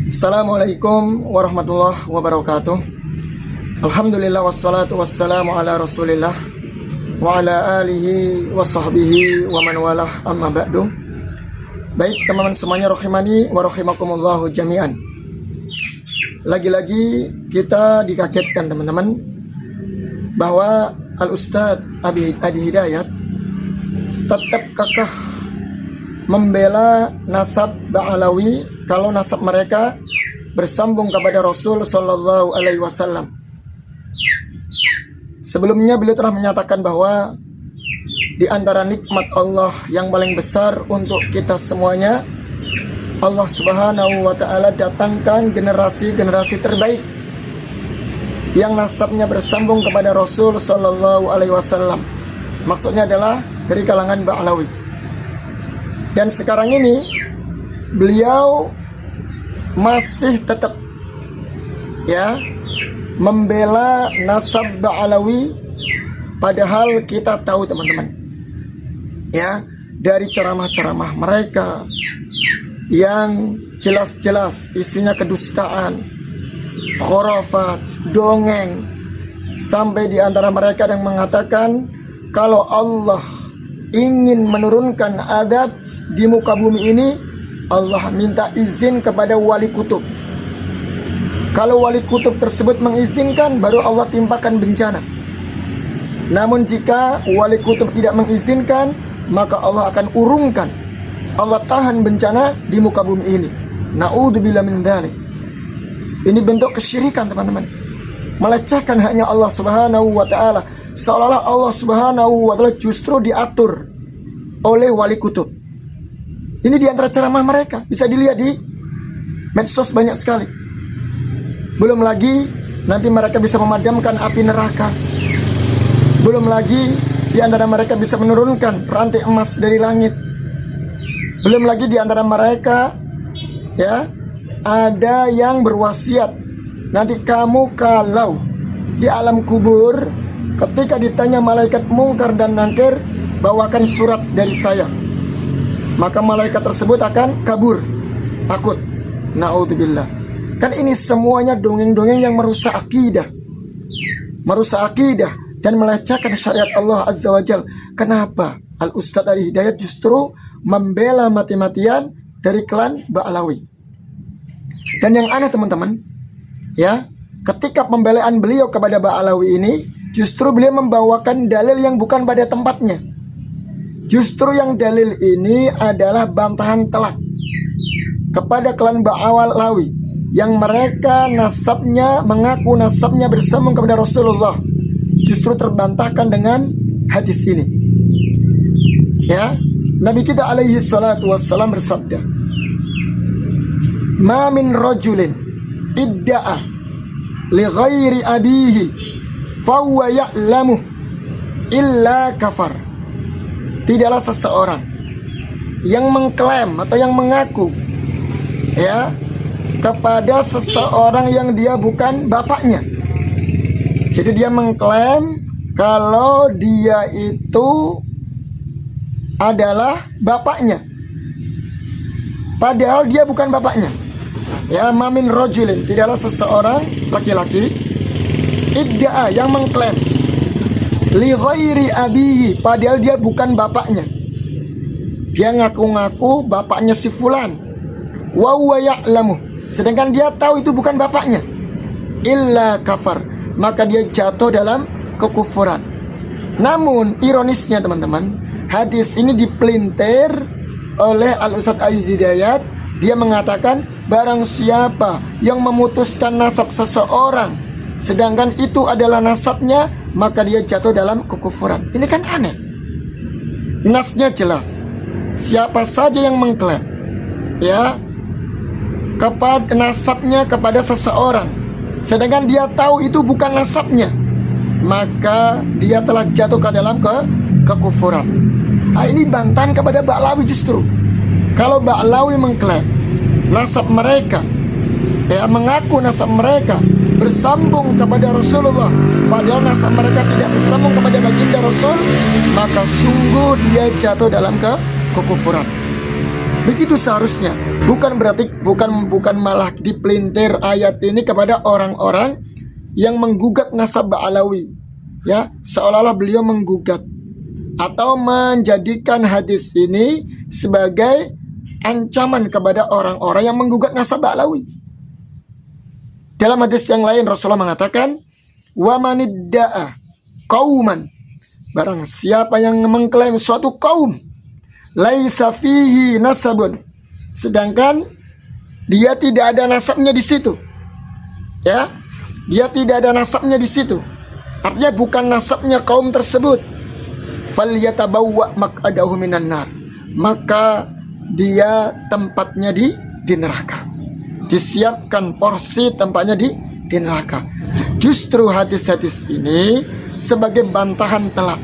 Assalamualaikum warahmatullahi wabarakatuh. Alhamdulillah wassalatu wassalamu ala rasulillah wa ala alihi wa sahbihi wa man walah, amma ba'du. Baik teman-teman semuanya, rahimani wa rahimakumullahu jami'an. Lagi-lagi kita dikagetkan teman-teman bahwa Al-Ustadz Adi Hidayat tetap kekeh membela nasab Ba'alawi kalau nasab mereka bersambung kepada Rasul Sallallahu Alaihi Wasallam. Sebelumnya beliau telah menyatakan bahwa di antara nikmat Allah yang paling besar untuk kita semuanya, Allah Subhanahu wa Ta'ala datangkan generasi-generasi terbaik yang nasabnya bersambung kepada Rasul Sallallahu Alaihi Wasallam. Maksudnya adalah dari kalangan Ba'alawi. Dan sekarang ini beliau masih tetap membela nasab Ba'alawi, padahal kita tahu teman-teman dari ceramah-ceramah mereka yang jelas-jelas isinya kedustaan, khurafat, dongeng, sampai di antara mereka yang mengatakan kalau Allah ingin menurunkan adab di muka bumi ini, Allah minta izin kepada wali kutub. Kalau wali kutub tersebut mengizinkan, baru Allah timpakan bencana. Namun jika wali kutub tidak mengizinkan, maka Allah akan urungkan, Allah tahan bencana di muka bumi ini. Na'udzubillah min dzalik. Ini bentuk kesyirikan teman-teman, melecehkan hanya Allah Subhanahu wa Ta'ala, seolah-olah Allah Subhanahu wa Ta'ala justru diatur oleh wali kutub. Ini diantara ceramah mereka, bisa dilihat di medsos banyak sekali. Belum lagi nanti mereka bisa memadamkan api neraka. Belum lagi di antara mereka bisa menurunkan rantai emas dari langit. Belum lagi di antara mereka ada yang berwasiat, nanti kamu kalau di alam kubur, ketika ditanya malaikat mungkar dan nakir, bawakan surat dari saya, maka malaikat tersebut akan kabur, takut. Na'udzubillah. Kan ini semuanya dongeng-dongeng yang merusak akidah dan melecehkan syariat Allah Azza wa Jal. Kenapa Al-Ustadz Adi Hidayat justru membela mati-matian dari klan Ba'alawi? Dan yang aneh teman-teman, ketika pembelaan beliau kepada Ba'alawi ini, justru beliau membawakan dalil yang bukan pada tempatnya. Justru yang dalil ini adalah bantahan telak kepada klan Ba'alawi yang mereka mengaku nasabnya bersambung kepada Rasulullah. Justru terbantahkan dengan hadis ini. Nabi kita alaihi salatu wassalam bersabda, "Ma min rajulin idda'a li ghairi abihi fahuwa ya'lamu illa kafar." Tidaklah seseorang yang mengklaim atau yang mengaku kepada seseorang yang dia bukan bapaknya. Jadi dia mengklaim kalau dia itu adalah bapaknya, padahal dia bukan bapaknya. Mamin rojulin, tidaklah seseorang laki-laki, idda'a, yang mengklaim, li ghairi abihi, padahal dia bukan bapaknya. Dia ngaku-ngaku bapaknya si fulan, wa huwa ya'lamu, sedangkan dia tahu itu bukan bapaknya, illa kafar, maka dia jatuh dalam kekufuran. Namun ironisnya teman-teman, hadis ini dipelintir oleh Al-Ustadz Adi Hidayat. Dia mengatakan barang siapa yang memutuskan nasab seseorang sedangkan itu adalah nasabnya, maka dia jatuh dalam kekufuran. Ini kan aneh. Nasnya jelas. Siapa saja yang mengklaim kepada nasabnya kepada seseorang sedangkan dia tahu itu bukan nasabnya, maka dia telah jatuh ke dalam kekufuran. Ini bantahan kepada Ba'alawi justru. Kalau Ba'alawi mengklaim nasab mereka, mengaku nasab mereka bersambung kepada Rasulullah, padahal nasab mereka tidak bersambung kepada baginda Rasul, maka sungguh dia jatuh dalam kekufuran. Begitu seharusnya. Bukan berarti bukan malah dipelintir ayat ini kepada orang-orang yang menggugat nasab Ba'alawi, ya, seolah-olah beliau menggugat atau menjadikan hadis ini sebagai ancaman kepada orang-orang yang menggugat nasab Ba'alawi. Dalam hadis yang lain Rasulullah mengatakan, wa manidda'a qauman, barang siapa yang mengklaim suatu kaum laisa fihi nasabun, sedangkan dia tidak ada nasabnya di situ, ya, dia tidak ada nasabnya di situ, artinya bukan nasabnya kaum tersebut, falyatabawwa maq'adahu minan nar, maka dia tempatnya di neraka, disiapkan porsi tempatnya di neraka. Justru hadis-hadis ini sebagai bantahan telak,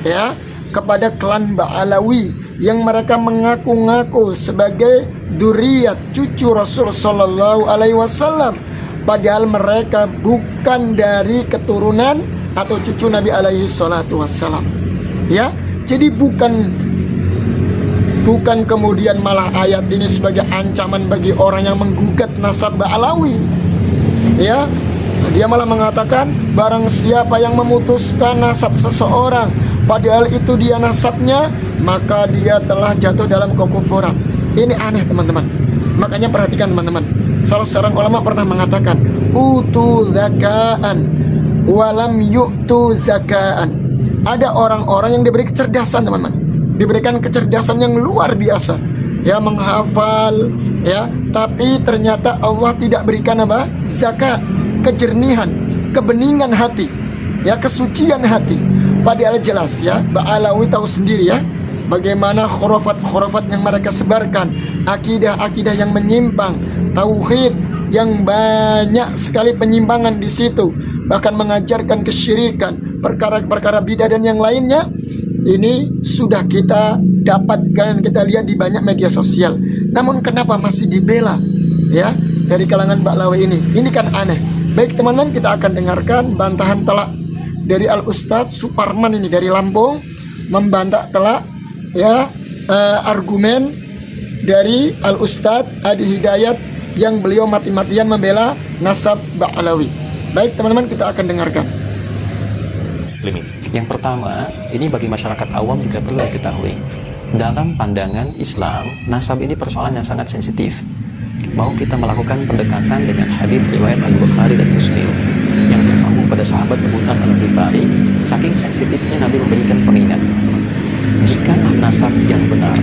ya, kepada klan Ba'alawi yang mereka mengaku-ngaku sebagai dzurriyyat, cucu Rasul sallallahu alaihi wasallam, padahal mereka bukan dari keturunan atau cucu Nabi alaihi salatu wasallam, ya. Jadi bukan kemudian malah ayat ini sebagai ancaman bagi orang yang menggugat nasab Ba'alawi, ya. Dia malah mengatakan barang siapa yang memutuskan nasab seseorang padahal itu dia nasabnya, maka dia telah jatuh dalam kekufuran. Ini aneh teman-teman. Makanya perhatikan teman-teman, salah seorang ulama pernah mengatakan, utu zakaan walam yu'tu zakaan. Ada orang-orang yang diberi kecerdasan teman-teman, diberikan kecerdasan yang luar biasa, ya, menghafal, ya, tapi ternyata Allah tidak berikan apa? Zakat, kejernihan, kebeningan hati, ya, kesucian hati. Padahal jelas, ya, Ba'alawi tahu sendiri, ya, bagaimana khurafat-khurafat yang mereka sebarkan, akidah-akidah yang menyimpang, tauhid yang banyak sekali penyimpangan di situ, bahkan mengajarkan kesyirikan, perkara-perkara bidah dan yang lainnya. Ini sudah kita dapatkan, kita lihat di banyak media sosial. Namun kenapa masih dibela, ya, dari kalangan Ba'alawi ini? Ini kan aneh. Baik teman-teman, kita akan dengarkan bantahan telak dari Al-Ustadz Suparman ini dari Lampung, membantah telak, ya, argumen dari Al-Ustadz Adi Hidayat yang beliau mati-matian membela nasab Ba'alawi. Baik teman-teman, kita akan dengarkan. Yang pertama, ini bagi masyarakat awam juga perlu diketahui. Dalam pandangan Islam, nasab ini persoalan yang sangat sensitif. Mau kita melakukan pendekatan dengan hadis riwayat Al-Bukhari dan Muslim yang tersambung pada sahabat Abu Dzar Al-Ghifari, saking sensitifnya Nabi memberikan pengingat. Jika nasab yang benar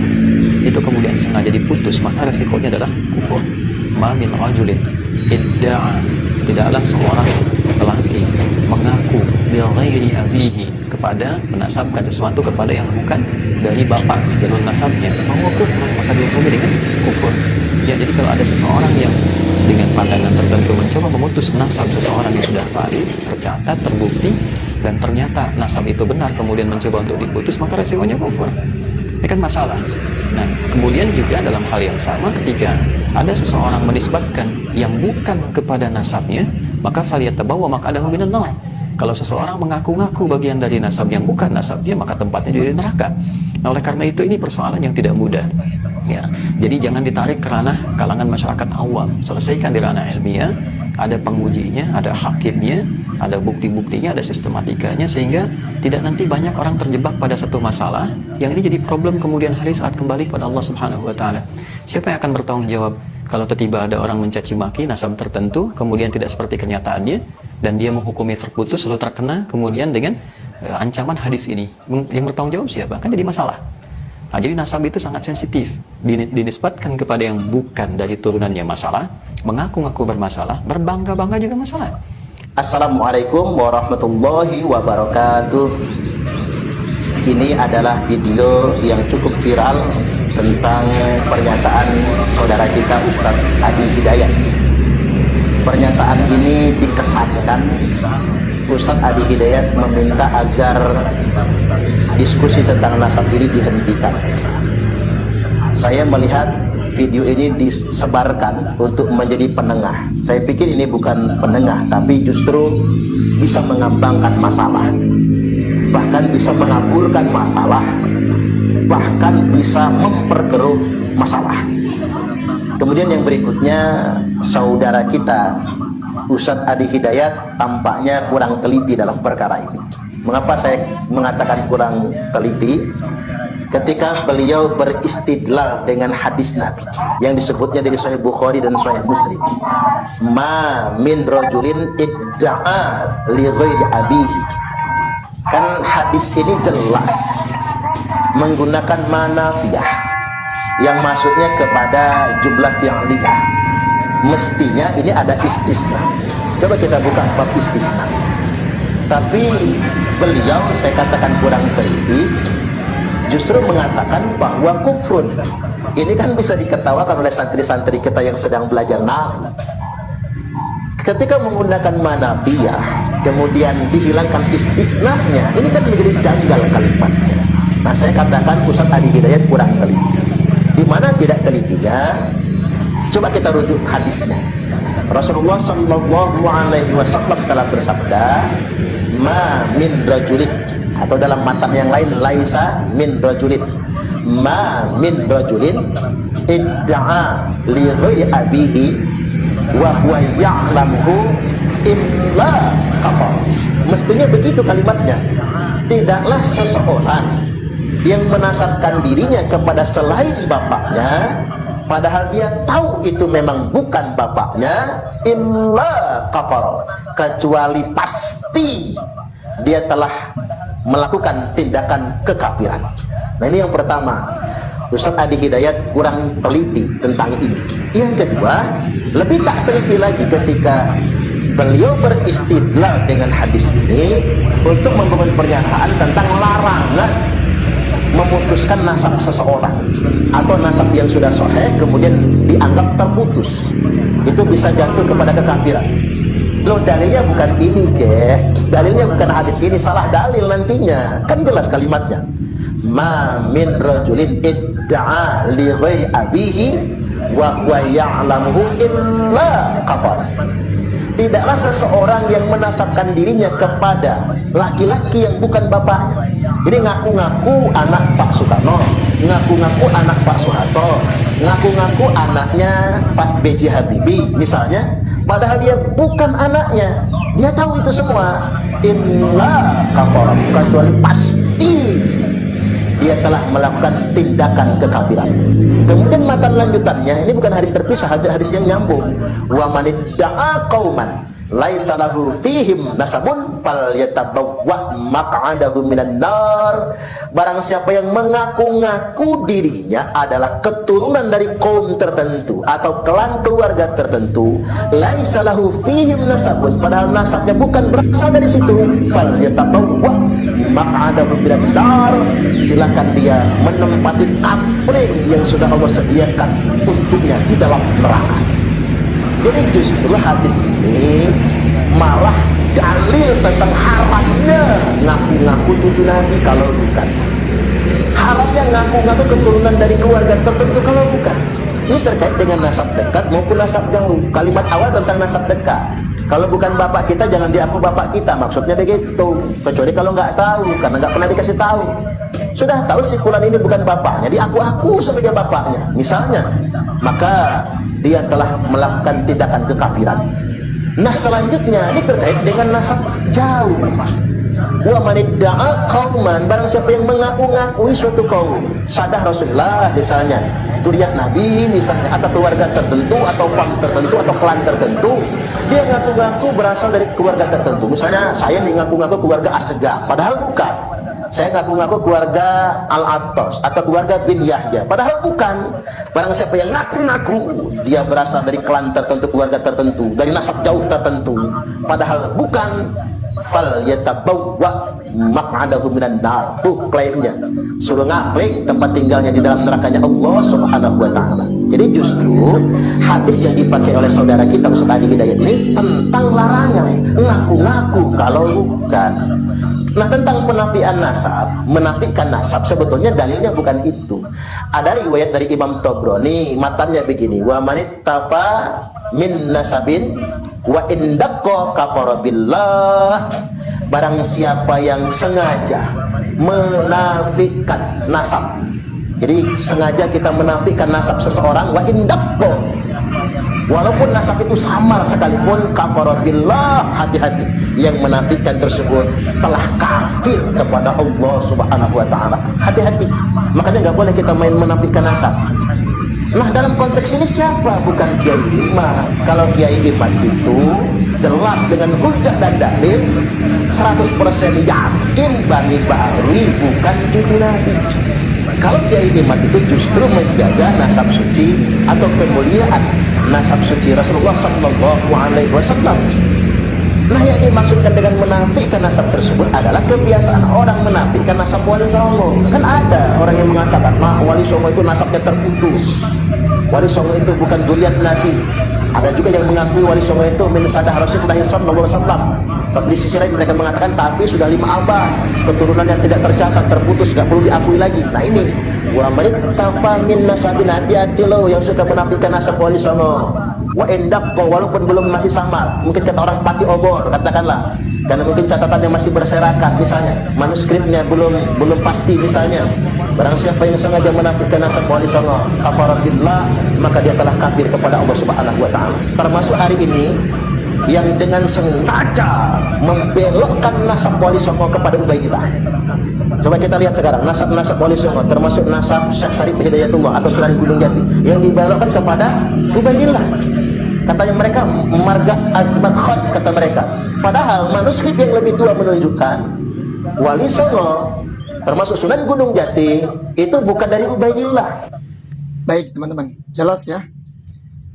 itu kemudian sengaja diputus, maka resikonya adalah kufur. Ma min rajulin idda'a, tidaklah seorang lelaki mengaku bil ghairi abihi, kepada menasabkan sesuatu kepada yang bukan dari bapak jalur nasabnya, bahwa kufur, maka dihukumi dengan kufur. Ya, jadi kalau ada seseorang yang dengan pandangan tertentu mencoba memutus nasab seseorang yang sudah valid, tercatat, terbukti, dan ternyata nasab itu benar, kemudian mencoba untuk diputus, maka resikonya kufur. Ini kan masalah. Nah, kemudian juga dalam hal yang sama, ketika ada seseorang menisbatkan yang bukan kepada nasabnya, maka falyatabawwa maq'adahu minan nar. Kalau seseorang mengaku-ngaku bagian dari nasab yang bukan nasabnya, maka tempatnya di neraka. Nah, oleh karena itu ini persoalan yang tidak mudah, ya. Jadi jangan ditarik ke ranah kalangan masyarakat awam. Selesaikan di ranah ilmiah, ada pengujinya, ada hakimnya, ada bukti-buktinya, ada sistematikanya, sehingga tidak nanti banyak orang terjebak pada satu masalah yang ini jadi problem kemudian hari saat kembali pada Allah Subhanahu wa taala. Siapa yang akan bertanggung jawab kalau tiba-tiba ada orang mencaci maki nasab tertentu, kemudian tidak seperti kenyataannya, dan dia menghukumi terputus, lalu terkena kemudian dengan ancaman hadis ini? Yang bertanggung jawab siapa? Kan jadi masalah. Nah, jadi nasab itu sangat sensitif, dinisbatkan kepada yang bukan dari turunannya masalah, mengaku-ngaku bermasalah, berbangga-bangga juga masalah. Assalamualaikum warahmatullahi wabarakatuh. Ini adalah video yang cukup viral tentang pernyataan saudara kita Ustadz Adi Hidayat. Pernyataan ini dikesankan Ustadz Adi Hidayat meminta agar diskusi tentang nasab ini dihentikan. Saya melihat video ini disebarkan untuk menjadi penengah. Saya pikir ini bukan penengah, tapi justru bisa mengembangkan masalah, bahkan bisa mengabulkan masalah, bahkan bisa memperkeruh masalah. Kemudian yang berikutnya, saudara kita Ustadz Adi Hidayat tampaknya kurang teliti dalam perkara ini. Mengapa saya mengatakan kurang teliti? Ketika beliau beristidlal dengan hadis Nabi yang disebutnya dari Sahih Bukhari dan Sahih Muslim, ma min rajulin idda'a li ghairi abihi. Kan hadis ini jelas menggunakan manafiyah yang maksudnya kepada jumlah fi'liyah. Mestinya ini ada istisna. Coba kita buka bab istisna. Tapi beliau, saya katakan kurang teliti, justru mengatakan bahwa kufrun ini kan bisa diketawakan oleh santri-santri kita yang sedang belajar nahwu. Ketika menggunakan manafiyah kemudian dihilangkan istisnanya, ini kan menjadi janggal kalimatnya. Nah, saya katakan Ustadz Adi Hidayat kurang teliti. Di mana tidak telitinya? Coba kita rujuk hadisnya. Rasulullah Shallallahu Alaihi Wasallam telah bersabda, ma min rajulin, atau dalam matan yang lain, laisa min rajulin, ma min rajulin idda'a li ghairi abihi wa huwa ya'lamuhu illa kafar. Mestinya begitu kalimatnya. Tidaklah seseorang yang menasabkan dirinya kepada selain bapaknya padahal dia tahu itu memang bukan bapaknya, illa kafar, kecuali pasti dia telah melakukan tindakan kekafiran. Nah, ini yang pertama, Ustadz Adi Hidayat kurang teliti tentang ini. Yang kedua, lebih tak teliti lagi ketika beliau beristidlal dengan hadis ini untuk membangun pernyataan tentang larangan memutuskan nasab seseorang atau nasab yang sudah sahih kemudian dianggap terputus. Itu bisa jatuh kepada kekafiran. Loh, dalilnya bukan ini, dalilnya bukan hadis ini, salah dalil nantinya. Kan jelas kalimatnya, ma min rajulin idda'a li ghairi abihi wa huwa ya'lamuhu illa kafar. Tidaklah seseorang yang menasabkan dirinya kepada laki-laki yang bukan bapaknya. Jadi ngaku-ngaku anak Pak Soekarno, ngaku-ngaku anak Pak Soeharto, ngaku-ngaku anaknya Pak B.J. Habibie misalnya, padahal dia bukan anaknya. Dia tahu itu semua. Illa kafar, kecuali pasti dia telah melakukan tindakan kekafiran. Kemudian matan lanjutannya, ini bukan hadis terpisah, hadis yang nyambung. Wa manidda'a qauman laisa lahu fihim nasabun falyatabawwa maq'adahu minan nar. Barang siapa yang mengaku-ngaku dirinya adalah keturunan dari kaum tertentu atau klan keluarga tertentu, laisa lahu fihim nasabun, padahal nasabnya bukan berasal dari situ, falyatabawwa maq'adahu minan nar, silakan dia menempati kampling yang sudah Allah sediakan untuknya di dalam neraka. Jadi justru hadis ini malah dalil tentang haramnya ngaku-ngaku cucu Nabi kalau bukan, haramnya ngaku-ngaku keturunan dari keluarga tertentu kalau bukan. Ini terkait dengan nasab dekat maupun nasab jauh. Kalimat awal tentang nasab dekat, kalau bukan bapak kita jangan diaku bapak kita, maksudnya begitu. Kecuali kalau nggak tahu, karena nggak pernah dikasih tahu. Sudah tahu si fulan ini bukan bapaknya, diaku-aku sebagai bapaknya misalnya, maka dia telah melakukan tindakan kekafiran. Nah, selanjutnya ini terkait dengan nasab jauh. Wa manidda'a qauman, barang siapa yang mengaku-ngakui suatu kaum, sadah Rasulullah misalnya, zuriat Nabi misalnya, atau keluarga tertentu atau kaum tertentu atau klan tertentu, dia ngaku-ngaku berasal dari keluarga tertentu. Misalnya saya ngaku-ngaku keluarga Asegaf, padahal bukan. Saya ngaku-ngaku keluarga Al-Attas atau keluarga bin Yahya, padahal bukan. Barang siapa yang ngaku-ngaku dia berasal dari klan tertentu, keluarga tertentu, dari nasab jauh tertentu, padahal bukan, fal yatabawwa maq'adahu minan nar. Tuh klaimnya, suruh ngapling tempat tinggalnya di dalam nerakanya Allah Subhanahu wa taala. Jadi justru hadis yang dipakai oleh saudara kita Ustadz Adi Hidayat ini tentang larangan ngaku-ngaku kalau bukan. Nah, tentang penafian nasab, menafikan nasab, sebetulnya dalilnya bukan itu. Ada riwayat dari Imam Tabrani, matanya begini, wa manittafa min nasabin wa indaqqa kafara billah. Barang siapa yang sengaja menafikan nasab, Jadi sengaja kita menafikan nasab seseorang, wa indakko, walaupun nasab itu samar sekalipun, kafarotillah, hati-hati, yang menafikan tersebut telah kafir kepada Allah Subhanahu wa ta'ala. Hati-hati, makanya nggak boleh kita main menafikan nasab. Nah, dalam konteks ini siapa? Bukan Kiai Imat. Kalau Kiai Imat itu jelas dengan hujah dan dalil 100% yakin Bani Bawi bukan cucu Nabi. Kalau Kiai Imat itu justru menjaga nasab suci atau kemuliaan nasab suci Rasulullah Sallallahu Alaihi Wasallam. Nah, yang dimaksudkan dengan menafikan nasab tersebut adalah kebiasaan orang menafikan nasab Wali Songo. Kan ada orang yang mengatakan, Wali Songo itu nasabnya terputus, Wali Songo itu bukan zuriat Nabi. Ada juga yang mengakui Wali Songo itu min sadah Rasulullah Sallallahu Alaihi Wasallam. Tapi di sisi lain mereka mengatakan, tapi sudah 5 abad keturunan yang tidak tercatat, terputus, tidak perlu diakui lagi. Nah ini, wa manittafa min nasabin, hati-hati loh yang suka menafikan nasab Wali Songo. Wa endakko, walaupun belum masih samar, mungkin kata orang pati obor, katakanlah, karena mungkin catatannya masih berserakan, misalnya manuskripnya belum pasti, misalnya barang siapa yang sengaja menafikan nasab Wali Songo, kafarotillah, maka dia telah kafir kepada Allah Subhanahu wa ta'ala. Termasuk hari ini yang dengan sengaja membelokkan nasab Wali Songo kepada Ubaidillah. Coba kita lihat sekarang nasab-nasab Wali Songo, termasuk nasab Syekh Sarif Hidayatullah atau Sunan Gunung Jati, yang dibelokkan kepada Ubaidillah. Katanya mereka marga azmat khot, kata mereka. Padahal manuskrip yang lebih tua menunjukkan Wali Songo termasuk Sunan Gunung Jati itu bukan dari Ubaidillah. Baik teman-teman, jelas ya.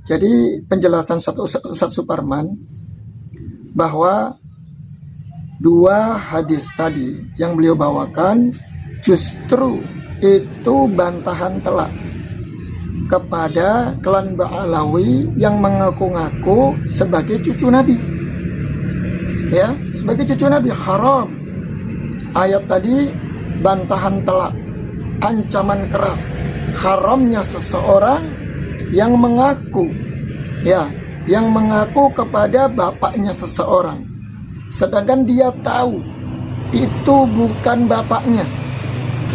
Jadi penjelasan Ustadz Suparman bahwa 2 hadis tadi yang beliau bawakan justru itu bantahan telak kepada klan Ba'alawi yang mengaku-ngaku sebagai cucu Nabi. Ya, sebagai cucu Nabi haram. Ayat tadi bantahan telak, ancaman keras haramnya seseorang yang mengaku, ya, yang mengaku kepada bapaknya seseorang, sedangkan dia tahu itu bukan bapaknya,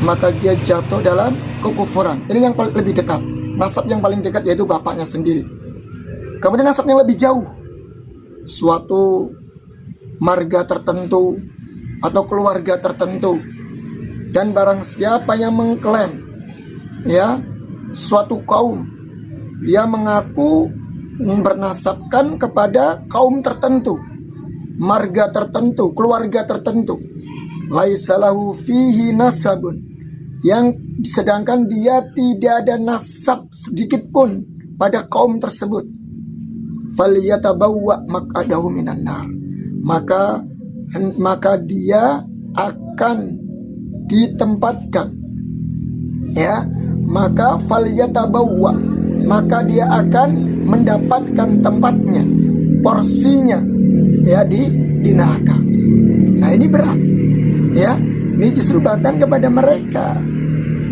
maka dia jatuh dalam kekufuran. Ini yang lebih dekat, nasab yang paling dekat yaitu bapaknya sendiri. Kemudian nasab yang lebih jauh, suatu marga tertentu atau keluarga tertentu, dan barang siapa yang mengklaim, ya, suatu kaum, dia mengaku bernasabkan kepada kaum tertentu, marga tertentu, keluarga tertentu, laisa lahu fihi nasabun, yang sedangkan dia tidak ada nasab sedikit pun pada kaum tersebut, falyatabawwa maq'adahu minan nar, maka dia akan ditempatkan, ya, maka falyatabawwa, maka dia akan mendapatkan tempatnya, porsinya, ya, di neraka. Nah ini berat, ya. Ini justru bantahan kepada mereka,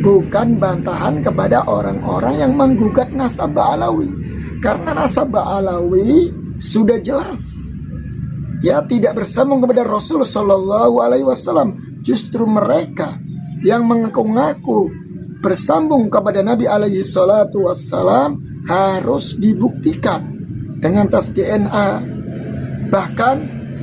bukan bantahan kepada orang-orang yang menggugat nasab Ba'alawi. Karena nasab Ba'alawi sudah jelas, ya, tidak bersambung kepada Rasul Sallallahu Alaihi Wasallam. Justru mereka yang mengaku-ngaku bersambung kepada Nabi alaihi salatu wassalam harus dibuktikan dengan tes DNA. Bahkan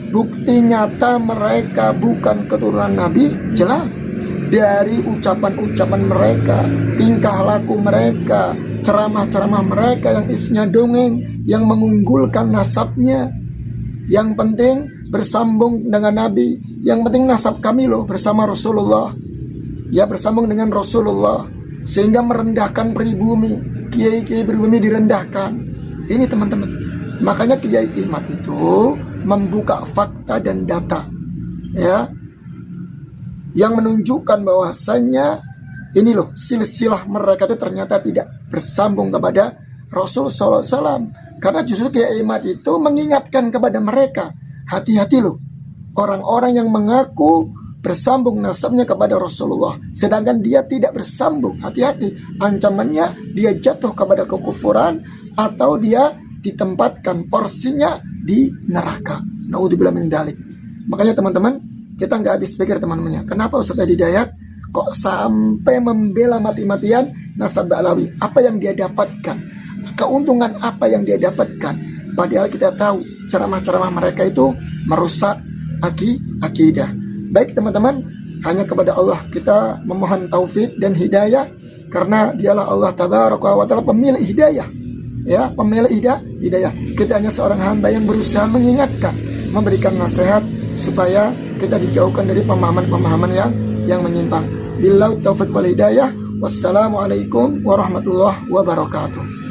bukti nyata mereka bukan keturunan Nabi jelas dari ucapan-ucapan mereka, tingkah laku mereka, ceramah-ceramah mereka yang isinya dongeng, yang mengunggulkan nasabnya. Yang penting bersambung dengan Nabi, yang penting nasab kami loh bersama Rasulullah, ya, bersambung dengan Rasulullah, sehingga merendahkan pribumi, kiai-kiai pribumi direndahkan. Ini teman-teman, makanya Kiai Imat itu membuka fakta dan data, ya, yang menunjukkan bahwasannya ini loh, silsilah mereka itu ternyata tidak bersambung kepada Rasul sallallahu alaihi wasallam. Karena justru Kiai Imat itu mengingatkan kepada mereka, hati-hati loh orang-orang yang mengaku bersambung nasabnya kepada Rasulullah, sedangkan dia tidak bersambung. Hati-hati, ancamannya dia jatuh kepada kekufuran atau dia ditempatkan porsinya di neraka. Naudzubillah min dzalik. Makanya teman-teman, kita nggak habis pikir teman-temannya. Kenapa Ustaz Hidayat kok sampai membela mati-matian nasab Ba'lawi? Apa yang dia dapatkan? Keuntungan apa yang dia dapatkan? Padahal kita tahu ceramah-ceramah mereka itu merusak akidah. Baik teman-teman, hanya kepada Allah kita memohon taufik dan hidayah, karena dialah Allah tabaraka wa ta'ala pemilik hidayah. Ya, pemilik hidayah. Kita hanya seorang hamba yang berusaha mengingatkan, memberikan nasihat supaya kita dijauhkan dari pemahaman-pemahaman yang menyimpang. Billahi taufiq wal hidayah. Wassalamualaikum warahmatullahi wabarakatuh.